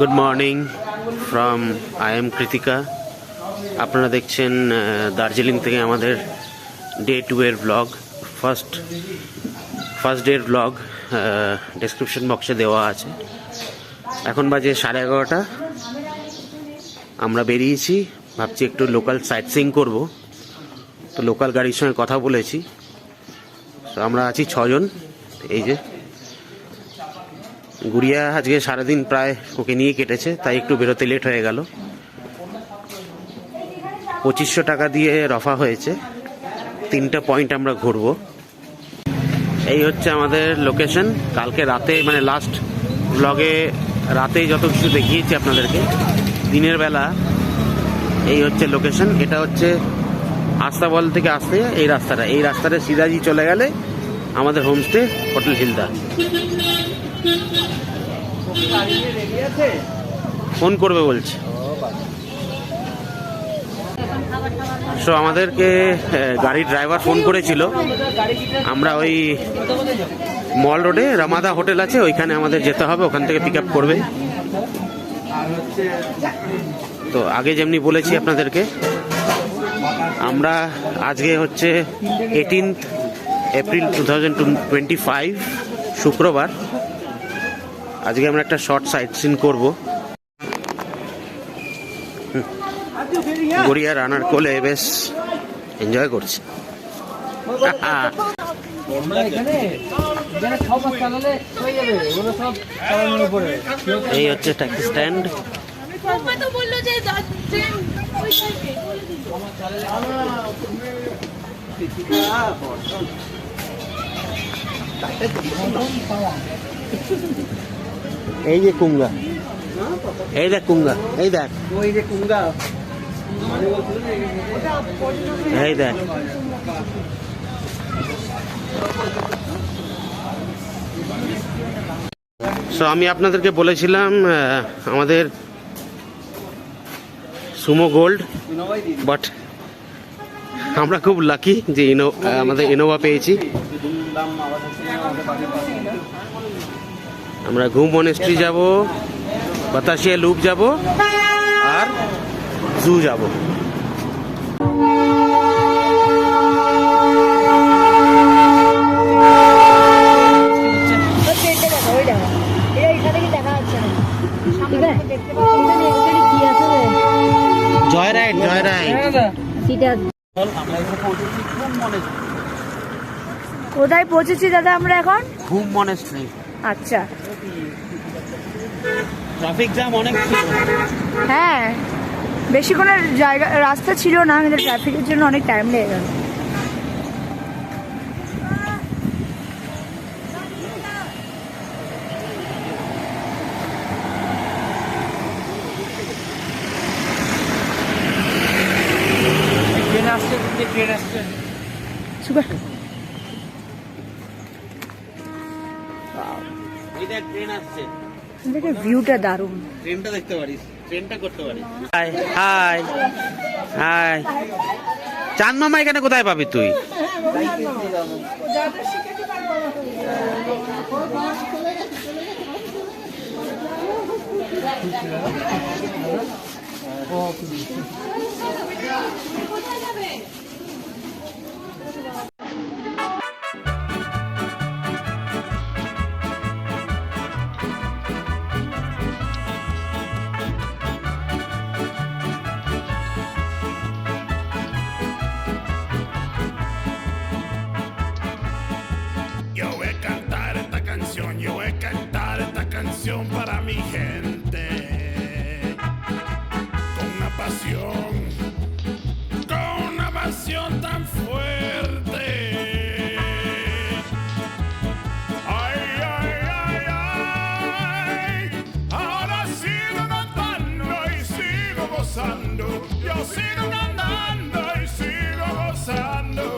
Good morning from I am Krittika. আপনারা দেখছেন দার্জিলিং থেকে আমাদের ডে 2 এর ব্লগ। ফার্স্ট ডের ব্লগ ডেসক্রিপশন বক্সে দেওয়া আছে। এখন বাজে 11:30। আমরা বেরিয়েছি, ভাবছি একটু লোকাল সাইট সিইং করবো। তো লোকাল গাড়ির সঙ্গে কথা বলেছি। তো আমরা আছি 6 জন। এই যে গুড়িয়া আজকে সারাদিন প্রায় ওকে নিয়ে কেটেছে, তাই একটু বেরোতে লেট হয়ে গেল। 2500 টাকা দিয়ে রফা হয়েছে। 3টা পয়েন্ট আমরা ঘুরবো। এই হচ্ছে আমাদের লোকেশন। কালকে রাতে মানে লাস্ট ব্লগে রাতেই যত কিছু দেখিয়েছি আপনাদেরকে, দিনের বেলা এই হচ্ছে লোকেশন। এটা হচ্ছে আস্তাবল থেকে আসতে এই রাস্তাটা সিধাজি চলে গেলে আমাদের হোমস্টে হোটেল হিলদা। ফোন করবে বলছে। সো আমাদেরকে গাড়ির ড্রাইভার ফোন করেছিল। আমরা ওই মল রোডে রামাদা হোটেল আছে, ওইখানে আমাদের যেতে হবে, ওখান থেকে পিক আপ করবে। তো আগে যেমনি বলেছি আপনাদেরকে, আমরা আজকে হচ্ছে 18 এপ্রিল 2025 শুক্রবার। আজকে আমরা একটা শর্ট সাইট সিন করবো। গড়িয়া রানার কোলে বেশ এনজয় করছি। এই হচ্ছে ট্যাক্সি স্ট্যান্ড। এই যে কুঙ্গা, এই দেখ কুঙ্গা, এই দেখ, ওই যে কুঙ্গা, এই দেখ। সো আমি আপনাদেরকে বলেছিলাম আমাদের সুমো গোল্ড, বাট আমরা খুব লাকি যে আমাদের ইনোভা পেয়েছি। আমরা ঘুম মনেস্ট্রি যাব, বাতাসিয়া লুপ যাব, আর জু যাব। জয়রাইড কোথায় পৌঁছেছি দাদা আমরা এখন? ঘুম মনেস্ট্রি। আচ্ছা, ট্রাফিক জ্যাম অনেক ছিল। হ্যাঁ, বেশি কোনো জায়গা রাস্তা ছিল না, কিন্তু ট্রাফিকের জন্য অনেক টাইম লেগে গেল। ভিউটা দারুণ। ট্রেনটা দেখতে পারিস, ট্রেনটা করতে পারিস। High high high. চাঁদ মামা এখানে কোথায় পাবি তুই? Yo voy a cantar esta canción para mi gente, con una pasión tan fuerte. Ay, ay, ay, ay, ahora sigo cantando y sigo gozando, yo sigo cantando y sigo gozando.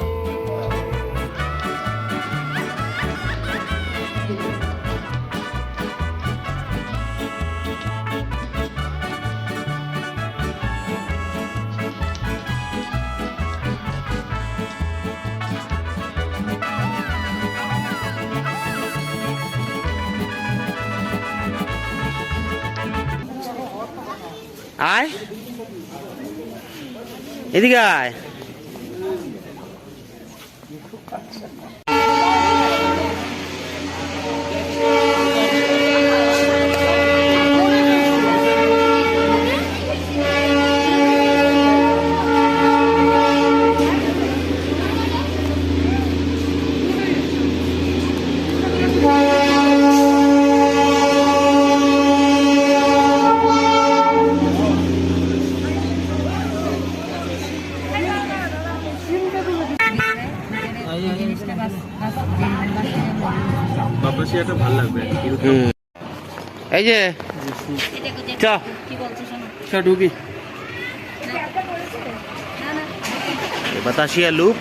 আয় এদিকে আয়। হুম। এই যে ঢুকি বাতাসিয়া লুপ,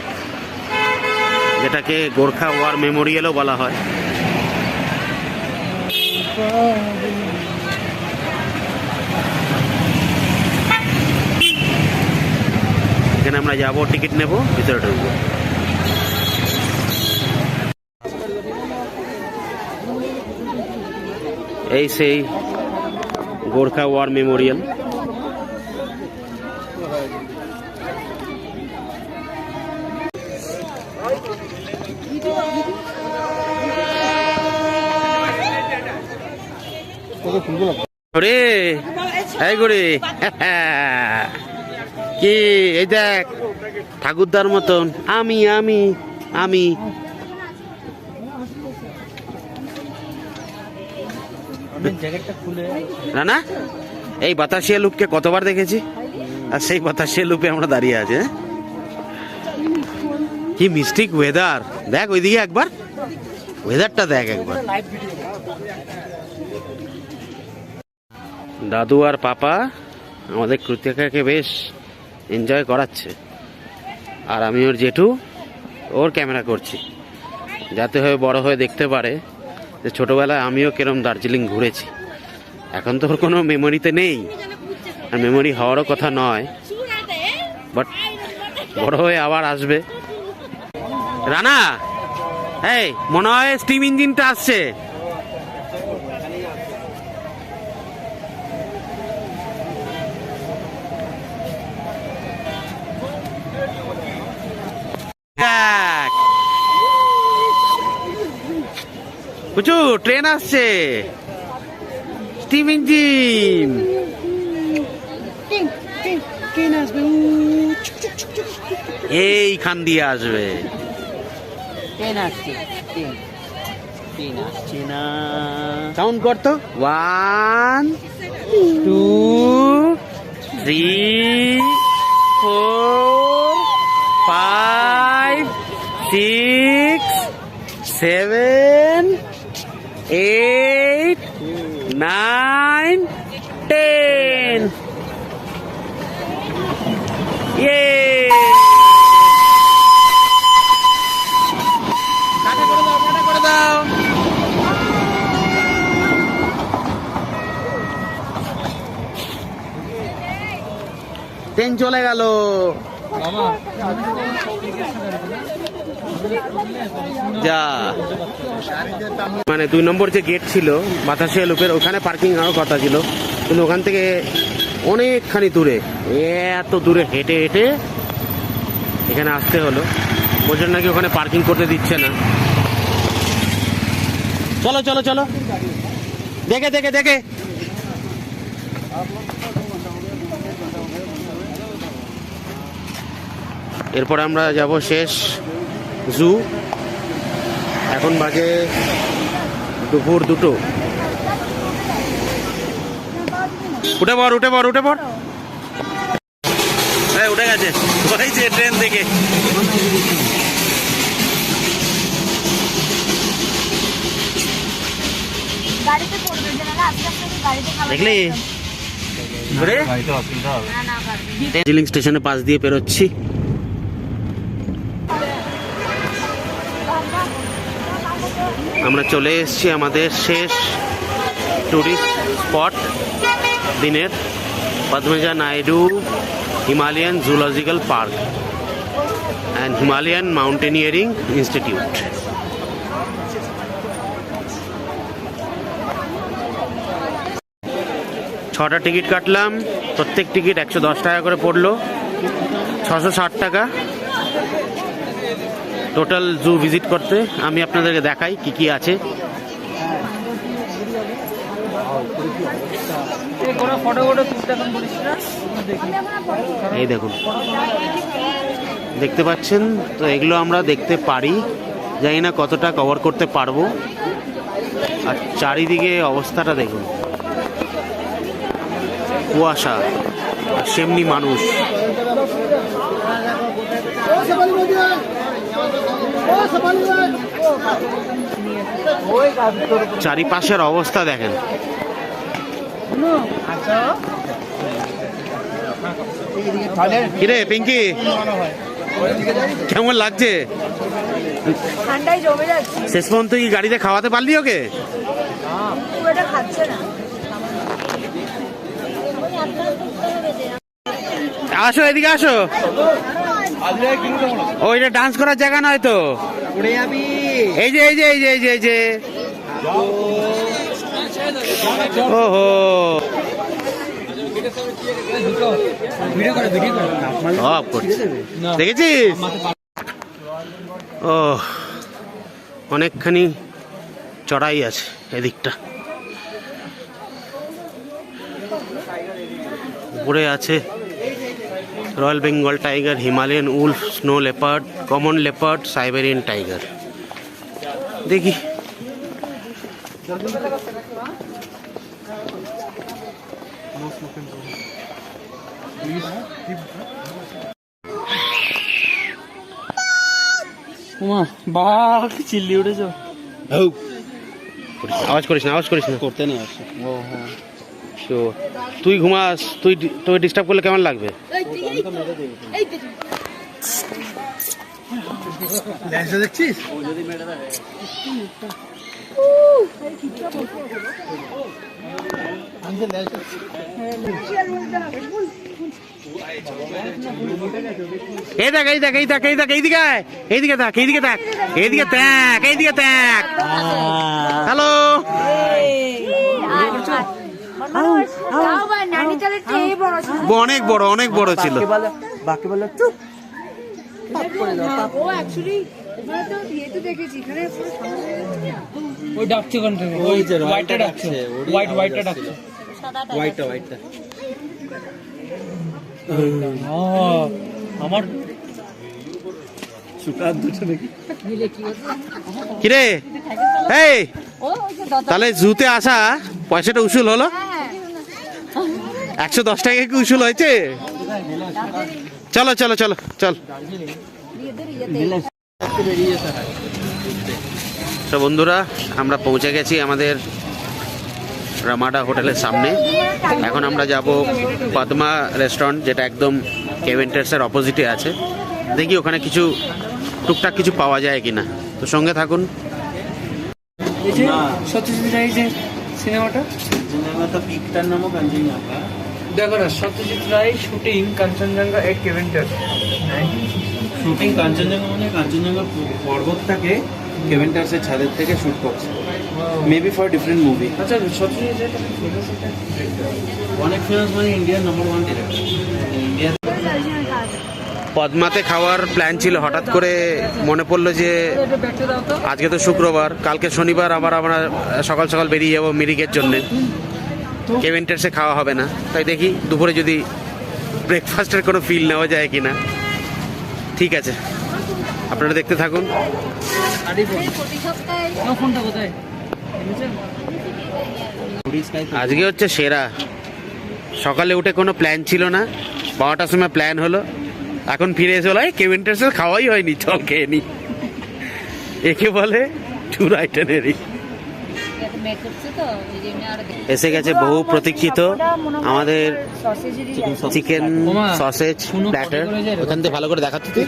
যেটাকে Gorkha war মেমোরিয়ালও বলা হয়। এখানে আমরা যাবো, টিকিট নেব, ভিতরে ঢুকবো। এই সেই গোর্খা ওয়ার মেমোরিয়াল। রে এই করে কি, এই দেখ ঠাকুরদার মতন আমি আমি আমি রানা। এই বাতাসিয়া লুপকে কতবার দেখেছি, আর সেই বাতাসিয়া লুপে আমরা দাঁড়িয়ে আছি। কি মিস্টিক ওয়েদার, দেখ ওইদিকে একবার, ওয়েদারটা দেখ একবার। দাদু আর পাপা আমাদের কৃতিকাকে বেশ এনজয় করাচ্ছে, আর আমি ওর জেঠু ওর ক্যামেরা করছি, যাতে হয়ে বড় হয়ে দেখতে পারে যে ছোটবেলায় আমিও কিরম দার্জিলিং ঘুরেছি। এখন তো ওর কোনো মেমোরিতে নেই, আর মেমোরি হওয়ারও কথা নয়, বাট বড় হয়ে আবার আসবে। রানা, এই মনে হয় স্টিম ইঞ্জিনটা আসছে। বুঝু ট্রেন আসছে, স্টিম ইঞ্জিন। এইখান দিয়ে আসবে, ট্রেন আসছে, ট্রেন আসছে না। কাউন্ট করতো, 1 2 3 4 5 6 7 8 9 10। টাটা করে দাও, টাটা করে দাও। ট্রেন চলে গেল। যা, মানে 2 নম্বর যে গেট ছিল বাতাসিয়া লুপের, ওখানে পার্কিং আরও কথা ছিল, কিন্তু ওখান থেকে অনেকখানি দূরে, এত দূরে হেঁটে হেঁটে এখানে আসতে হলো। বলছেন নাকি ওখানে পার্কিং করতে দিচ্ছে না। চলো চলো চলো, দেখে দেখে দেখে। এরপর আমরা যাব শেষ জু। এখন বাজে দুপুর 2টো। উঠে পড় উঠে পড় উঠে পড়। হ্যাঁ উঠে গেছে, বলেছে ট্রেন থেকে। দেখলি দার্জিলিং স্টেশনের পাশ দিয়ে পেরোচ্ছি। আমরা চলে এসেছি আমাদের শেষ টুরিস্ট স্পট দিনের, Padmaja Naidu Himalayan zoological park and Himalayan mountaineering institute. 6টা টিকিট কাটলাম, প্রত্যেক টিকিট 110 টাকা করে পড়লো, 660 টাকা টোটাল জু ভিজিট করতে। আমি আপনাদেরকে দেখাই কি কি আছে। এই দেখুন, দেখতে পাচ্ছেন তো, এগুলো আমরা দেখতে পারি, জানি না কতটা কভার করতে পারবো। আর চারিদিকে অবস্থাটা দেখুন, কুয়াশা, আর সেমনি মানুষ। চারিপাশের অবস্থা দেখেন। কিরে পিঙ্কি, কেমন লাগছে? ঠান্ডায় জমে যাচ্ছে, শেষ পর্যন্ত কি গাড়িতে খাওয়াতে পারলি ওকে? খুব একটা খাচ্ছে না। আসো এদিকে আসো, ওইটা ডান্স করার জায়গা নয় তো। এই যে এই যে এই যে এই যে এই যে, ওহো দেখেছিস? ও অনেকখানি চড়াই আছে এদিকটা, উপরে আছে royal Bengal tiger, Himalayan Wolf, snow leopard, common leopard, Siberian tiger. দেখি বাঘ চিল্লি উঠেছো। আওয়াজ করিস না, আওয়াজ করিস না। করতে নেই আসছে। ও হ্যাঁ, তো তুই ঘুমাস, তুই ডিস্টার্ব করলে কেমন লাগবে? দেখছিস? এই দেখ এই দেখ এই দেখ এই দেখ, এইদিকে এইদিকে দেখ, এইদিকে দেখ, এইদিকে দেখ, এইদিকে দেখ। হ্যালো, অনেক বড়, অনেক বড় ছিল। বাকি বলে চুপ। ওই ডাকছে কোন থেকে? ওই যে হোয়াইটটা ডাকছে, হোয়াইটটা ডাকছে, হোয়াইটটা। আমার সুকার দুটো নাকি। কিরে এই, তাহলে জুতে আসা পয়সাটা উসুল হলো? 110 টাকা কি উসুল হয়েছে? চলো চলো চলো চল। তো বন্ধুরা, আমরা পৌঁছে গেছি আমাদের রামাডা হোটেলের সামনে। এখন আমরা যাব পদ্মা রেস্টুরেন্ট, যেটা একদম কেভেন্টার্সের অপোজিটে আছে। দেখি ওখানে কিছু টুকটাক কিছু পাওয়া যায় কিনা, তো সঙ্গে থাকুন। সত্যজিৎ রায় যে সিনেমাটা, পিকটার নামও কাঞ্চনজঙ্ঘা। দেখো না, সত্যজিৎ রায় শুটিং কাঞ্চনজঙ্ঘা এট কেভেন্টার। শুটিং কাঞ্চনজঙ্ঘা মানে কাঞ্চনজঙ্ঘা পর্বতটাকে কেভেন্টার্সের ছাদের থেকে শুট করছে, মেবি ফর ডিফারেন্ট মুভি। আচ্ছা, সত্যজিৎ রায় ফেমাস, অনেক ফেমাস, মানে ইন্ডিয়ার নাম্বার 1 ডিরেক্টর ইন্ডিয়া। পদ্মাতে খাওয়ার প্ল্যান ছিল, হঠাৎ করে মনে পড়লো যে আজকে তো শুক্রবার, কালকে শনিবার, আবার আমরা সকাল সকাল বেরিয়ে যাবো মিরিকের জন্যে। কেভেন্টার্সে খাওয়া হবে না, তাই দেখি দুপুরে যদি ব্রেকফাস্টের কোনো ফিল নেওয়া যায় কিনা। ঠিক আছে, আপনারা দেখতে থাকুন। আজকে হচ্ছে সেরা, সকালে উঠে কোনো প্ল্যান ছিল না, 12টার সময় প্ল্যান হলো, এখন ফিরে এসে বলে কেভেন্টার্সের খাওয়াই হয়নি, চল খেয়ে নি। একে বলে ট্যুর আইটেনারি। এসে গেছে বহু প্রতীক্ষিত আমাদের চিকেন সসেজ প্ল্যাটার। ওখান থেকে ভালো করে দেখাচ্ছি তুই।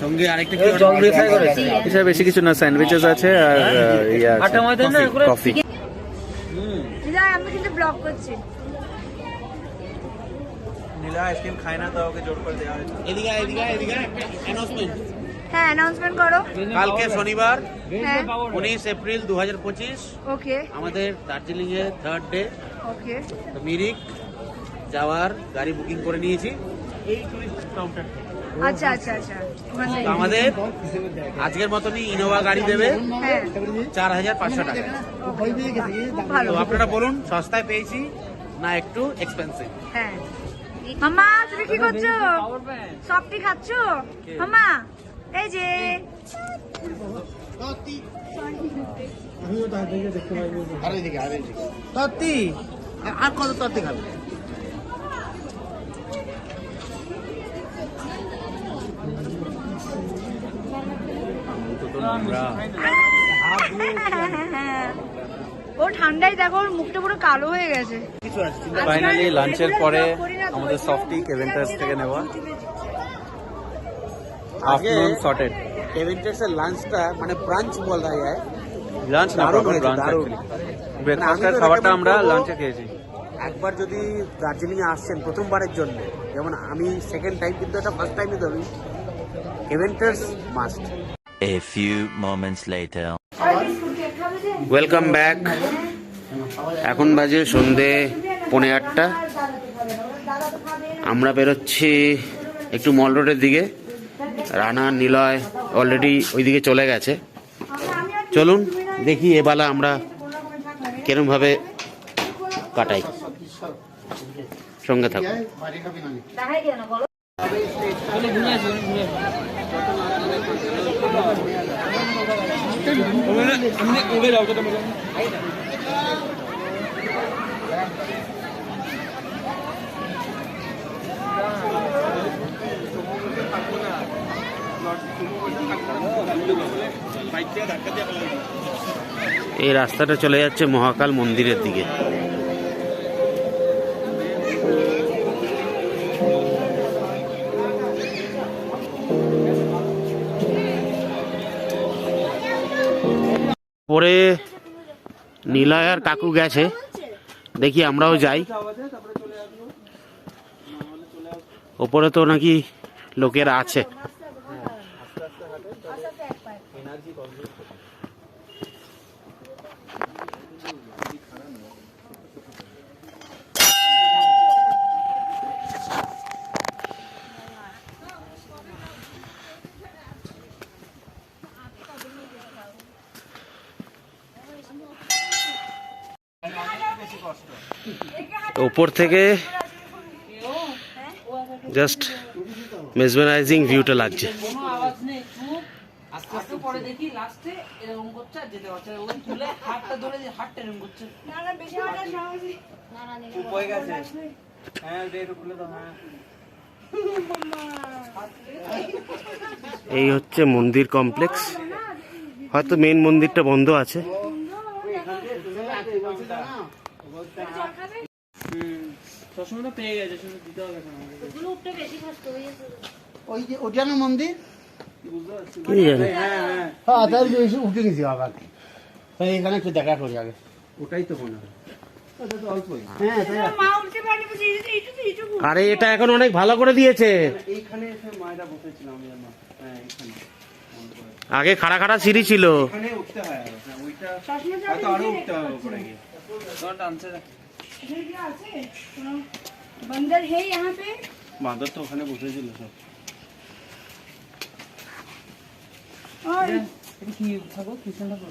সঙ্গে আরেকটা কি জল দিয়ে ফ্রাই করেছে, এটা বেশি কিছু না, স্যান্ডউইচেস আছে আর ইয়া আছে, কফি। আমি কিন্তু ব্লগ করছি। নীলা আইসক্রিম খায় না, তো ওকে জোর করে দেওয়া হয়েছে। এদিকে এদিকে এদিকে অ্যানাউন্সমেন্ট। হ্যাঁ অ্যানাউন্সমেন্ট করো। কালকে শনিবার হ্যাঁ 19 এপ্রিল 2025 ওকে আমাদের দার্জিলিং এ থার্ড ডে। ওকে তো মিরিক যাওয়ার গাড়ি বুকিং করে নিয়েছি এই টুরিস্ট কাউন্টার থেকে। আচ্ছা আচ্ছা আচ্ছা ওখান থেকে। তো আমাদের আজকের মতনই ইনোভা গাড়ি দেবে হ্যাঁ 4500 টাকা। খুব ভালো। তো আপনারা বলুন সস্তায় পেয়েছি না একটু এক্সপেন্সিভ? হ্যাঁ মামা তুমি কি করছো? সফটি খাচ্ছো মামা? এই যে তত্তি আর কত তত্তি খাবে? ও ঠান্ডায় দেখো ওর মুখটা পুরো কালো হয়ে গেছে। ফাইনালি লাঞ্চের পরে আমাদের সফটি কেভেন্টার্স থেকে নেওয়া আফটারনুন সর্টেড। কেভেন্টার্স এর লাঞ্চটা মানে ব্রাঞ্চ বলা যায়। লাঞ্চ না, দারুণ প্রপার হয়েছে, লাঞ্চ দারুণ। অ্যাকচুয়ালি। ব্রেকফাস্টের আমি তো খাবারটা recommend আমরা করবো। লাঞ্চে খেয়েছি। একবার যদি দার্জিলিং এ আসছেন প্রথমবারের জন্য, যেমন আমি সেকেন্ড টাইম, কিন্তু এটা ফার্স্ট টাইমই ধরি, Keventers must. A few moments later. Welcome back. এখন বাজে সন্ধে 8:45। আমরা বেরোচ্ছি একটু মল রোডের দিকে। রানা নিলয় অলরেডি ওইদিকে চলে গেছে। চলুন দেখি এবেলা আমরা কেরমভাবে কাটাই। সঙ্গে থাকুন। এই রাস্তাটা চলে যাচ্ছে মহাকাল মন্দিরের দিকে। পরে নীলয় আর কাকু গেছে, দেখি আমরাও যাই। ওপরে তো নাকি লোকেরা আছে। উপর থেকে জাস্ট মেসমেরাইজিং ভিউটা লাগছে। আস্তে পরে দেখি লাস্টে এরকম করছে আর যেতে পারছে না। ওই তুলে হাতটা ধরে যে হাতটা এরকম করছে। না না বেশি হয় না সহজে। হয়ে গেছে। হ্যাঁ ডেট খুলে দাও। হ্যাঁ এই হচ্ছে মন্দির কমপ্লেক্স। হয়তো মেন মন্দিরটা বন্ধ আছে। চশমাটা পেয়ে গেছে, শুধু দিতে হবে এখন আমাকে। ওই যে ওটা না মন্দির? কি জানি। হ্যাঁ তার বেশি উঠে গেছি আবার। তাই এখানে একটু দেখা করি আগে। ওটাই তো মনে হয়। হ্যাঁ তাই মা উঠতে পারেনি বুঝি এইটুকু। আরে এটা এখন অনেক ভালো করে দিয়েছে। এইখানে এসে মায়েরা বসেছিলাম আমি আর মা। হ্যাঁ এখানে। আগে খাড়া খাড়া সিঁড়ি ছিল। এখানে উঠতে হয় আরো। হ্যাঁ ওইটা হয়তো আরো উঠতে হবে উপরে গিয়ে। দরটা আনছে না। बंदर है यहाँ पे। বাঁদর তো ওখানে বসেছিল সব। और এটা কি থাকো কিচেন থাকো।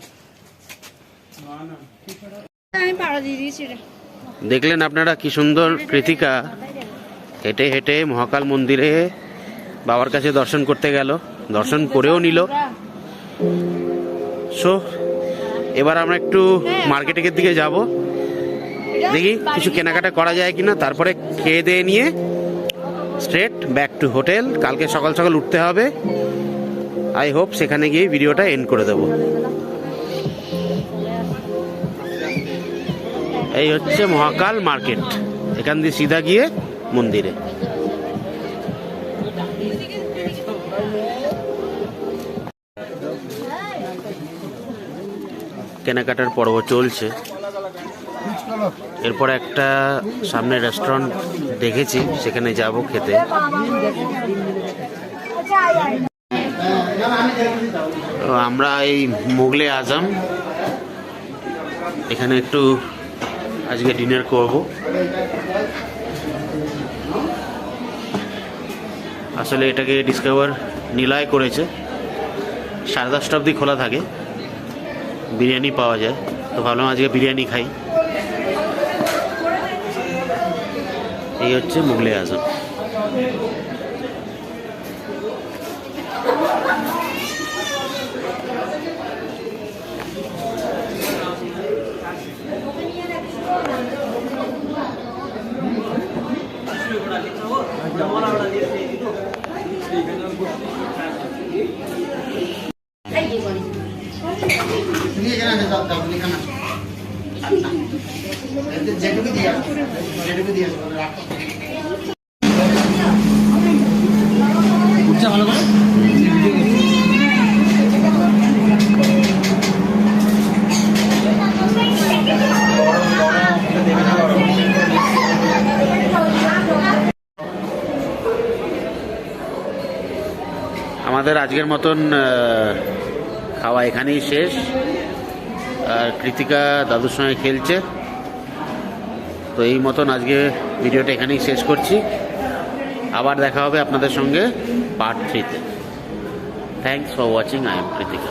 আমি পাড়া দিয়ে দিয়েছি রে। দেখলেন আপনারা কি সুন্দর কৃতিকা হেঁটে হেঁটে মহাকাল মন্দিরে বাবার কাছে দর্শন করতে গেল, দর্শন করেও নিল। সো এবার আমরা একটু মার্কেটের দিকে যাব, দেখি কিছু কেনাকাটা করা যায় কিনা, তারপরে খেয়ে দিয়ে নিয়ে স্ট্রেট ব্যাক টু হোটেল। কালকে সকাল সকাল উঠতে হবে। আই হোপ সেখানে গিয়ে ভিডিওটা এন্ড করে দেব। এই হচ্ছে মহাকাল মার্কেট। এখান দিয়ে সিধা গিয়ে মন্দিরে। কেনাকাটার পর্ব চলছে। এরপর একটা সামনে রেস্টুরেন্ট দেখেছি, সেখানে যাব খেতে। अच्छा आया তো আমরা এই মোগলে আজম এখানে একটু আজকে ডিনার করব। আসলে এটাকে ডিসকভার নিলয় করেছে, 10:30 অবধি খোলা থাকে, বিরিয়ানি পাওয়া যায়। তো ভাবলাম আজকে বিরিয়ানি খাই। এই হচ্ছে মোগলে আজম। যেটুকু দিয়ে যেটুকু দিয়ে রাখো। ভালো করে আমাদের আজকের মতন খাওয়া এখানেই শেষ। আর কৃতিকা দাদুর সঙ্গে খেলছে। তো এই মতন আজকে ভিডিওটা এখানেই শেষ করছি। আবার দেখা হবে আপনাদের সঙ্গে পার্ট 3-তে। Thanks for watching. I am Krittika.